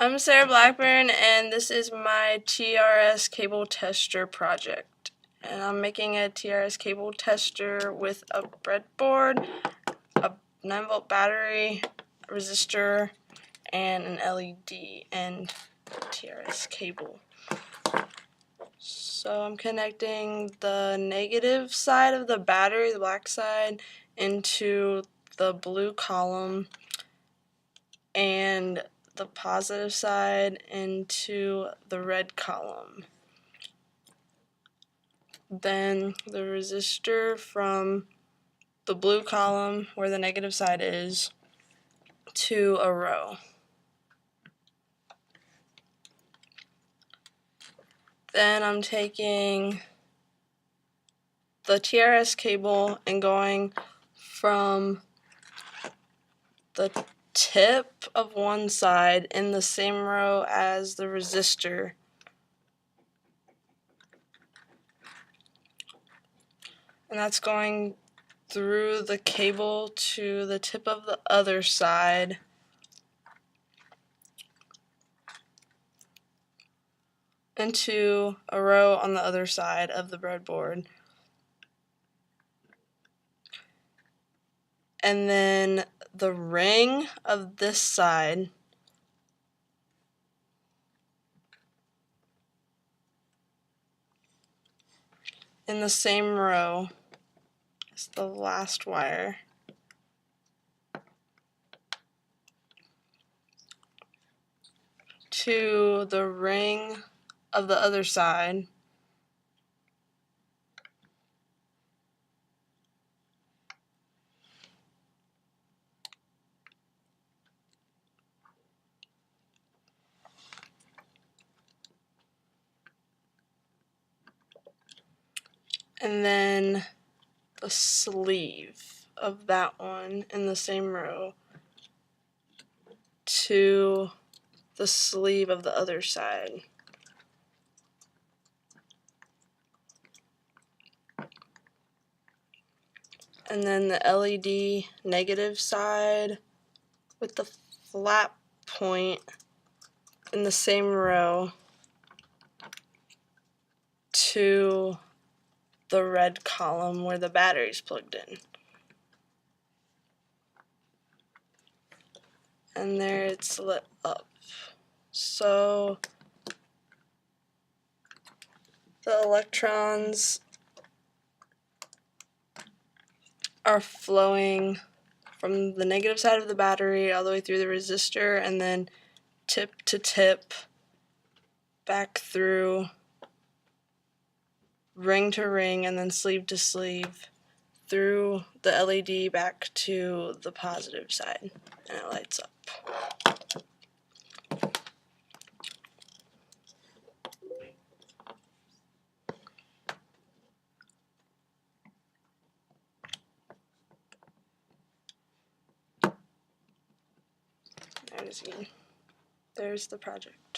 I'm Sarah Blackburn, and this is my TRS cable tester project. And I'm making a TRS cable tester with a breadboard, a 9-volt battery, a resistor, and an LED and TRS cable. So I'm connecting the negative side of the battery, the black side, into the blue column, and the positive side into the red column. Then the resistor from the blue column, where the negative side is, to a row. Then I'm taking the TRS cable and going from the tip of one side in the same row as the resistor, and that's going through the cable to the tip of the other side, into a row on the other side of the breadboard. And then the ring of this side in the same row as the last wire. To the ring of the other side. And then the sleeve of that one in the same row to the sleeve of the other side. And then the LED negative side with the flat point in the same row to the red column where the battery's plugged in. And there it's lit up. So the electrons are flowing from the negative side of the battery all the way through the resistor, and then tip to tip, back through ring to ring, and then sleeve to sleeve, through the LED back to the positive side, and it lights up. There it is again. There's the project.